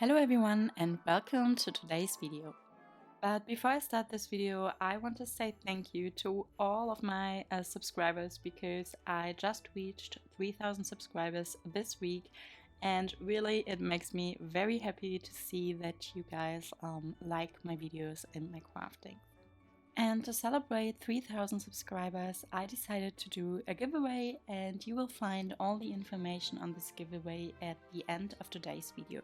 Hello everyone and welcome to today's video. But before I start this video, I want to say thank you to all of my subscribers because I just reached 3,000 subscribers this week, and really it makes me very happy to see that you guys like my videos and my crafting. And to celebrate 3,000 subscribers, I decided to do a giveaway, and you will find all the information on this giveaway at the end of today's video.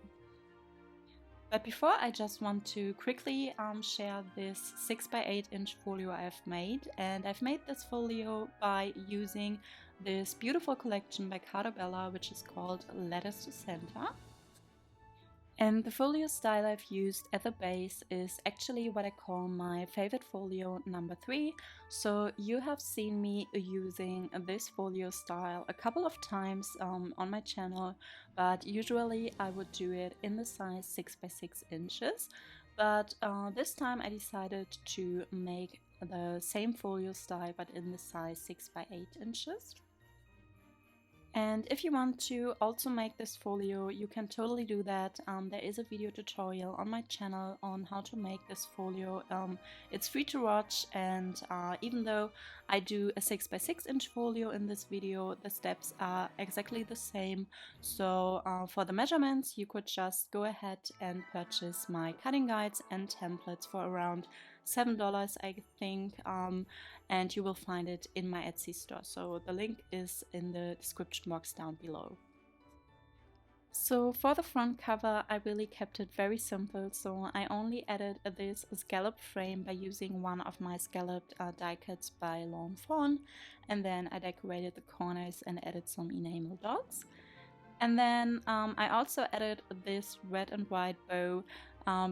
But before, I just want to quickly share this 6x8 inch folio I've made. And I've made this folio by using this beautiful collection by Carta Bella, which is called Letters to Santa. And the folio style I've used at the base is actually what I call my favorite folio number 3. So you have seen me using this folio style a couple of times on my channel, but usually I would do it in the size 6x6 inches. But this time I decided to make the same folio style but in the size 6x8 inches. And if you want to also make this folio, you can totally do that. There is a video tutorial on my channel on how to make this folio. It's free to watch, and even though I do a 6x6 inch folio in this video, the steps are exactly the same. So for the measurements, you could just go ahead and purchase my cutting guides and templates for around $7, I think, and you will find it in my Etsy store. So the link is in the description box down below. So for the front cover, I really kept it very simple. So I only added this scallop frame by using one of my scalloped die cuts by Lawn Fawn, and then I decorated the corners and added some enamel dots. And then I also added this red and white bow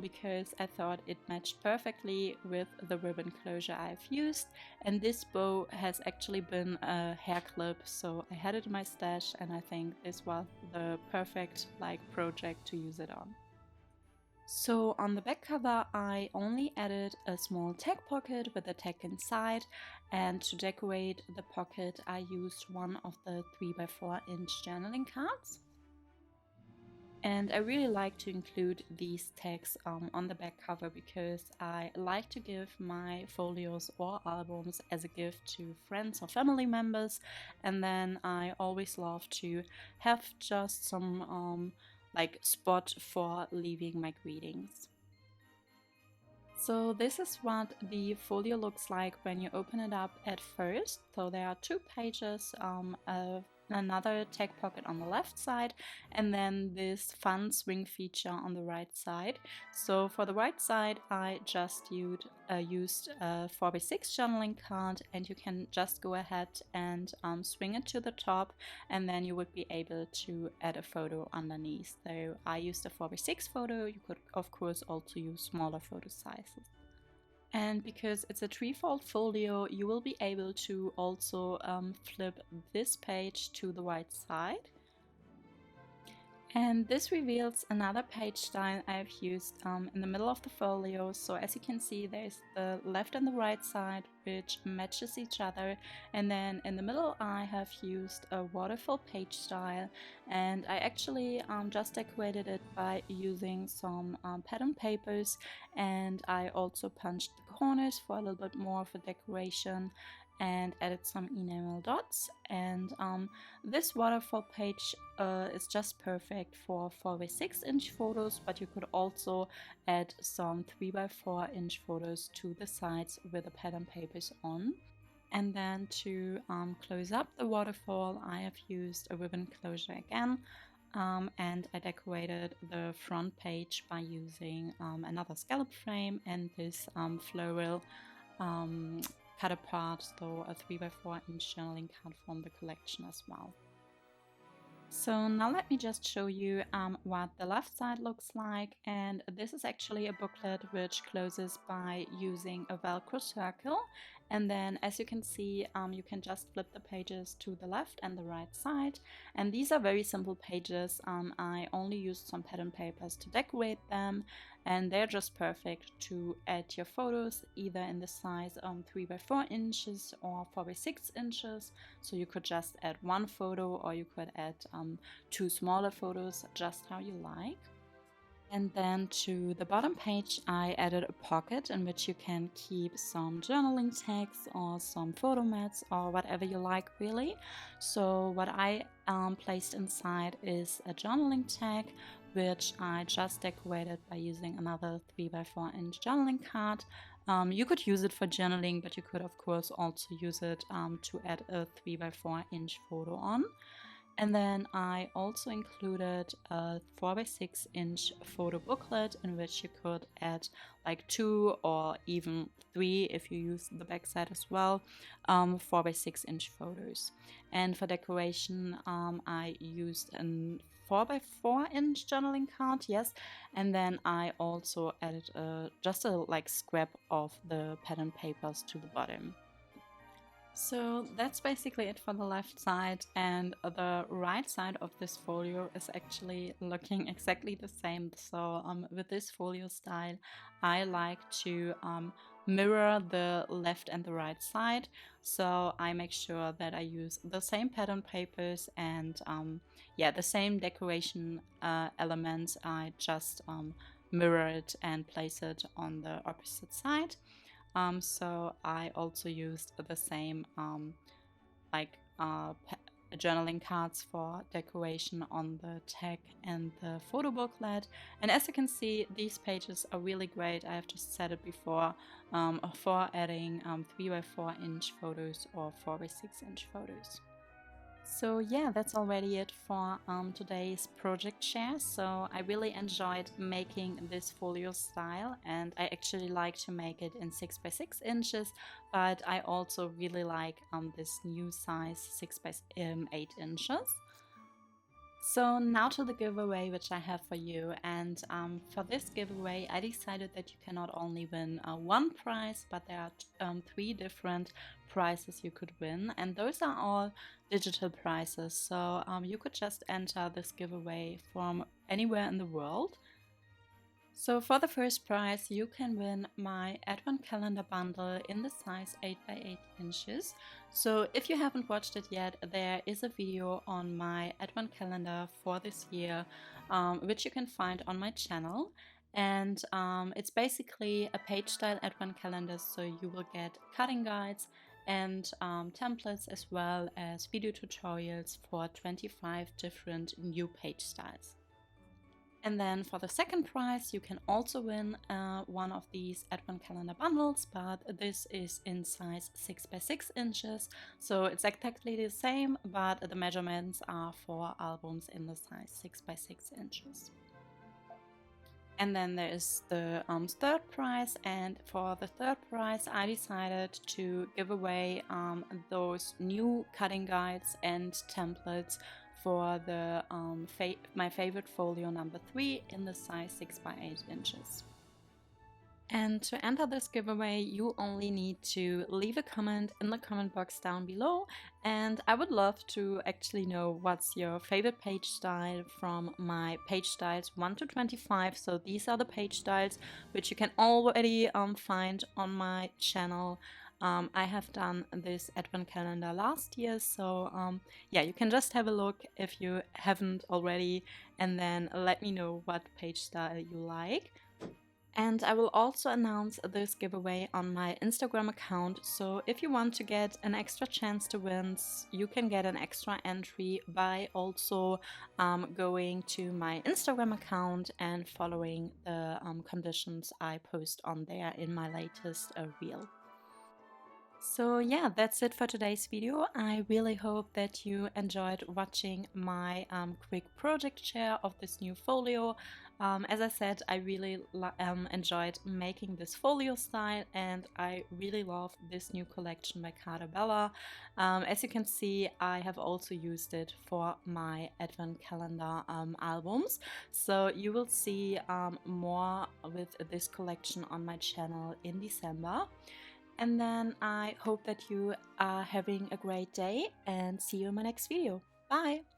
because I thought it matched perfectly with the ribbon closure I've used. And this bow has actually been a hair clip, so I had it in my stash, and I think this was the perfect project to use it on. So on the back cover, I only added a small tag pocket with a tag inside, and to decorate the pocket I used one of the 3x4 inch journaling cards. And I really like to include these tags on the back cover because I like to give my folios or albums as a gift to friends or family members, and then I always love to have just some spot for leaving my greetings. So this is what the folio looks like when you open it up at first. So there are 2 pages, another tag pocket on the left side, and then this fun swing feature on the right side. So for the right side, I just used a 4x6 journaling card, and you can just go ahead and swing it to the top, and then you would be able to add a photo underneath. So I used a 4x6 photo. You could of course also use smaller photo sizes. And because it's a threefold folio, you will be able to also flip this page to the right side. And this reveals another page style I've used in the middle of the folio. So as you can see, there's the left and the right side, which matches each other. And then in the middle, I have used a waterfall page style. And I actually just decorated it by using some pattern papers. And I also punched the corners for a little bit more of a decoration and added some enamel dots. And this waterfall page is just perfect for 4x6 inch photos, but you could also add some 3x4 inch photos to the sides with the pattern papers on. And then to close up the waterfall, I have used a ribbon closure again. And I decorated the front page by using another scallop frame and this floral cut apart, so a 3x4 inch journaling card from the collection as well. So now let me just show you what the left side looks like, and this is actually a booklet which closes by using a Velcro circle, and then as you can see you can just flip the pages to the left and the right side, and these are very simple pages. I only used some pattern papers to decorate them, and they're just perfect to add your photos either in the size 3x4 inches or 4x6 inches. So you could just add one photo, or you could add 2 smaller photos, just how you like. And then to the bottom page, I added a pocket in which you can keep some journaling tags or some photo mats or whatever you like, really. So what I placed inside is a journaling tag, which I just decorated by using another 3x4-inch journaling card. You could use it for journaling, but you could of course also use it to add a 3x4-inch photo on. And then I also included a 4x6-inch photo booklet in which you could add like 2 or even 3 if you use the backside as well, 4x6-inch photos. And for decoration, I used a 4x4-inch journaling card, yes, and then I also added just a like scrap of the pattern papers to the bottom. So that's basically it for the left side, and the right side of this folio is actually looking exactly the same. So with this folio style, I like to mirror the left and the right side. So I make sure that I use the same pattern papers and yeah, the same decoration elements. I just mirror it and place it on the opposite side. So I also used the same like journaling cards for decoration on the tag and the photo booklet. And as you can see, these pages are really great. I have just said it before, for adding 3x4-inch photos or 4x6-inch photos. So yeah, that's already it for today's project share. So I really enjoyed making this folio style, and I actually like to make it in 6x6 inches, but I also really like this new size 6x8 inches. So now to the giveaway which I have for you, and for this giveaway I decided that you can not only win one prize, but there are 3 different prizes you could win, and those are all digital prizes. So you could just enter this giveaway from anywhere in the world. So for the first prize, you can win my Advent calendar bundle in the size 8x8 inches. So if you haven't watched it yet, there is a video on my Advent calendar for this year, which you can find on my channel. And it's basically a page style Advent calendar, so you will get cutting guides and templates, as well as video tutorials for 25 different new page styles. And then for the second prize, you can also win one of these Advent calendar bundles, but this is in size 6x6 inches. So it's exactly the same, but the measurements are for albums in the size 6x6 inches. And then there is the third prize, and for the third prize I decided to give away those new cutting guides and templates for the my favorite folio number 3 in the size 6x8 inches. And to enter this giveaway, you only need to leave a comment in the comment box down below. And I would love to actually know what's your favorite page style from my page styles 1 to 25. So these are the page styles which you can already find on my channel. I have done this Advent calendar last year, so yeah, you can just have a look if you haven't already, and then let me know what page style you like. And I will also announce this giveaway on my Instagram account, so if you want to get an extra chance to win, you can get an extra entry by also going to my Instagram account and following the conditions I post on there in my latest reel. So yeah, that's it for today's video. I really hope that you enjoyed watching my quick project share of this new folio. As I said, I really enjoyed making this folio style, and I really love this new collection by Carta Bella. As you can see, I have also used it for my Advent calendar albums. So you will see more with this collection on my channel in December. And then I hope that you are having a great day, and see you in my next video. Bye!